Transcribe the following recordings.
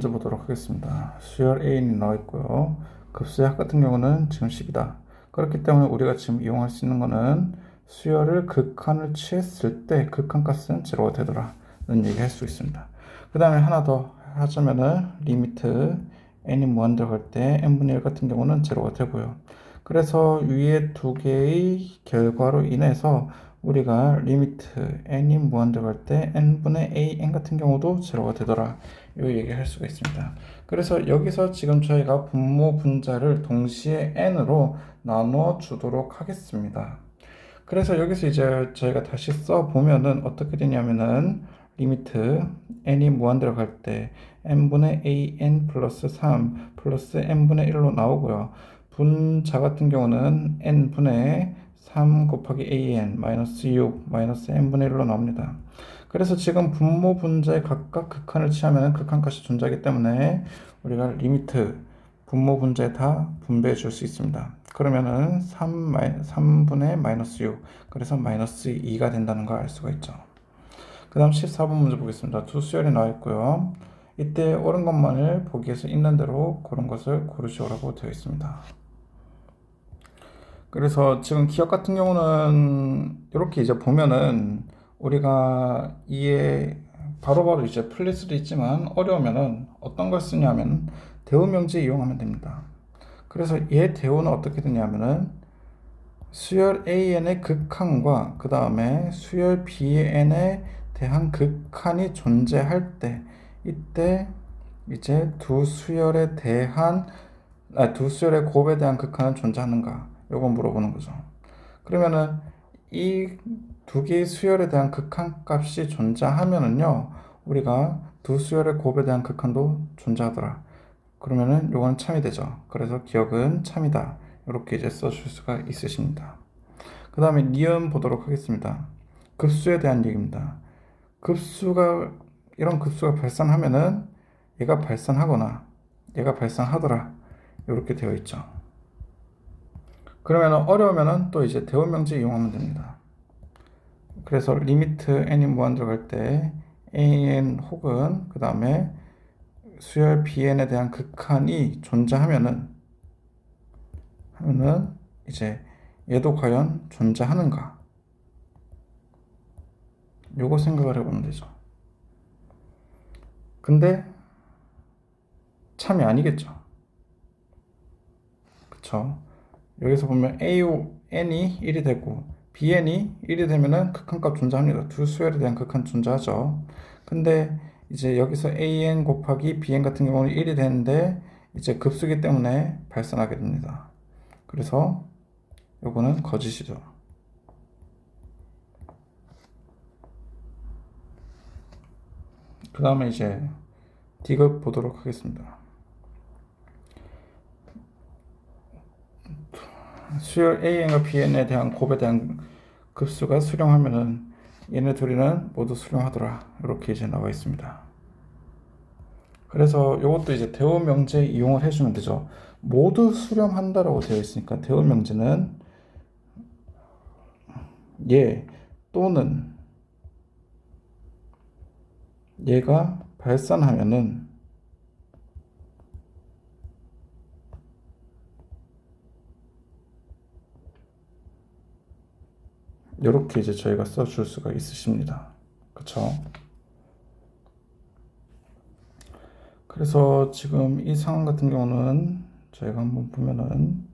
문제 보도록 하겠습니다. 수열 an이 나와 있고요. 급수의 합 같은 경우는 지금 10이다. 그렇기 때문에 우리가 지금 이용할 수 있는 거는 수열을 극한을 취했을 때 극한값은 제로가 되더라 라는 얘기 할 수 있습니다. 그 다음에 하나 더 하자면은 리미트 n이 무한 들어갈 때 n분의 1 같은 경우는 제로가 되고요. 그래서 위에 두 개의 결과로 인해서 우리가 리미트 n이 무한 들어갈 때 n분의 an 같은 경우도 제로가 되더라 이 얘기를 할 수가 있습니다. 그래서 여기서 지금 저희가 분모 분자를 동시에 n으로 나누어 주도록 하겠습니다. 그래서 여기서 이제 저희가 다시 써 보면은 어떻게 되냐면은 리미트 n이 무한 들어갈 때 n분의 an 플러스 3 플러스 n분의 1로 나오고요. 분자 같은 경우는 n분의 3 곱하기 an 마이너스 6 마이너스 n분의 1로 나옵니다. 그래서 지금 분모 분자에 각각 극한을 취하면 극한값이 존재하기 때문에 우리가 리미트 분모 분자에 다 분배해 줄 수 있습니다. 그러면은 3분의 마이너스 6 그래서 마이너스 2가 된다는 걸 알 수가 있죠. 그 다음 14번 문제 보겠습니다. 두 수열이 나와 있고요. 이때 옳은 것만을 보기에서 있는 대로 고른 것을 고르시오라고 되어 있습니다. 그래서 지금 기억 같은 경우는 이렇게 이제 보면은 우리가 이해 바로바로 이제 풀릴 수도 있지만 어려우면은 어떤 걸 쓰냐면 대우 명제 이용하면 됩니다. 그래서 얘 대우는 어떻게 되냐면은 수열 AN의 극한과 그 다음에 수열 BN에 대한 극한이 존재할 때 이때 이제 두 수열에 대한 두 수열의 곱에 대한 극한은 존재하는가 요거 물어보는 거죠. 그러면은 이 두 개의 수열에 대한 극한 값이 존재하면은요 우리가 두 수열의 곱에 대한 극한도 존재하더라. 그러면은 요건 참이 되죠. 그래서 기억은 참이다. 이렇게 이제 써줄 수가 있으십니다. 그 다음에 니은 보도록 하겠습니다. 급수에 대한 얘기입니다. 급수가 이런 급수가 발산하면은 얘가 발산하거나 얘가 발산하더라. 이렇게 되어 있죠. 그러면 어려우면은 또 이제 대우명제 이용하면 됩니다. 그래서 리미트 n이 무한 들어갈 때 an 혹은 그 다음에 수열 bn에 대한 극한이 존재하면은 이제 얘도 과연 존재하는가? 요거 생각을 해보면 되죠. 근데 참이 아니겠죠. 그쵸? 여기서 보면 n이 1이 되고 bn이 1이 되면은 극한값 존재합니다. 두 수열에 대한 극한 존재하죠. 근데 이제 여기서 an 곱하기 bn 같은 경우는 1이 되는데 이제 급수기 때문에 발산하게 됩니다. 그래서 요거는 거짓이죠. 그 다음에 이제 D급 보도록 하겠습니다. 수열 AN과 BN에 대한 곱에 대한 급수가 수렴하면은 얘네 둘이는 모두 수렴하더라. 이렇게 이제 나와 있습니다. 그래서 이것도 이제 대우 명제 이용을 해주면 되죠. 모두 수렴한다라고 되어 있으니까 대우 명제는 얘 또는 얘가 발산하면은 이렇게 이제 저희가 써줄 수가 있으십니다. 그쵸? 그래서 지금 이 상황 같은 경우는 저희가 한번 보면은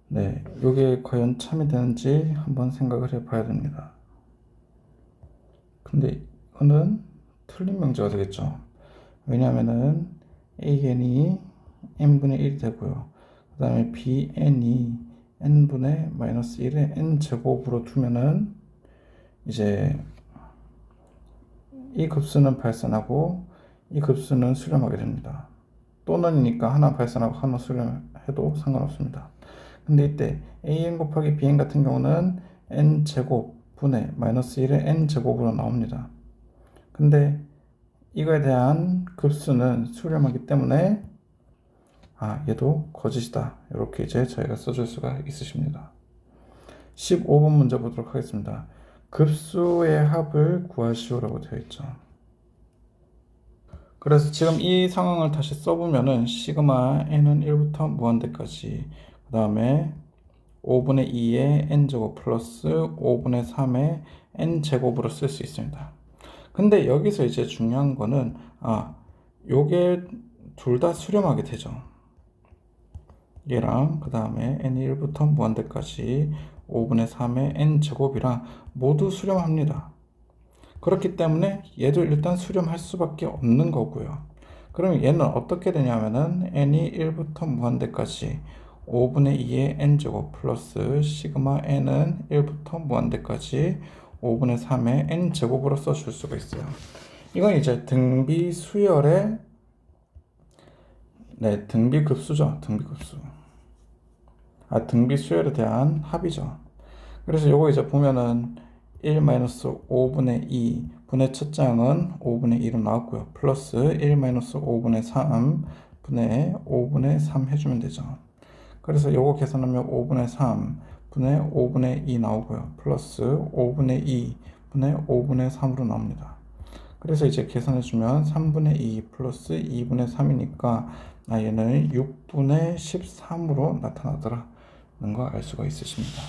네, 이게 과연 참이 되는지 한번 생각을 해봐야 됩니다. 근데 이거는 틀린 명제가 되겠죠. 왜냐하면은 AN이 n분의 1이 되고요. 그 다음에 BN이 n분의 마이너스 1의 n제곱으로 두면은 이제 이 급수는 발산하고 이 급수는 수렴하게 됩니다. 또는이니까 하나 발산하고 하나 수렴해도 상관없습니다. 근데 이때 an 곱하기 bn 같은 경우는 n제곱 분의 마이너스 1의 n제곱으로 나옵니다. 근데 이거에 대한 급수는 수렴하기 때문에 얘도 거짓이다. 이렇게 이제 저희가 써줄 수가 있으십니다. 15번 문제 보도록 하겠습니다. 급수의 합을 구하시오라고 되어 있죠. 그래서 지금 이 상황을 다시 써보면은 시그마 n은 1부터 무한대까지, 그 다음에 5분의 2의 n제곱 플러스 5분의 3의 n제곱으로 쓸 수 있습니다. 근데 여기서 이제 중요한 거는 요게 둘 다 수렴하게 되죠. 얘랑 그 다음에 n이 1부터 무한대까지 5분의 3의 n제곱이랑 모두 수렴합니다. 그렇기 때문에 얘도 일단 수렴할 수밖에 없는 거고요. 그럼 얘는 어떻게 되냐면은 n이 1부터 무한대까지 5분의 2의 n제곱 플러스 시그마 n은 1부터 무한대까지 5분의 3의 n제곱으로 써줄 수가 있어요. 이건 이제 등비 수열의 등비급수죠. 등비급수. 등비 수열에 대한 합이죠. 그래서 요거 이제 보면은 1-5분의 2 분의 첫 장은 5분의 2로 나왔고요. 플러스 1-5분의 3 분의 5분의 3 해주면 되죠. 그래서 요거 계산하면 5분의 3 분의 5분의 2 나오고요. 플러스 5분의 2 분의 5분의 3으로 나옵니다. 그래서 이제 계산해주면 3분의 2 플러스 2분의 3이니까 얘는 6분의 13으로 나타나더라는 거 알 수가 있으십니다.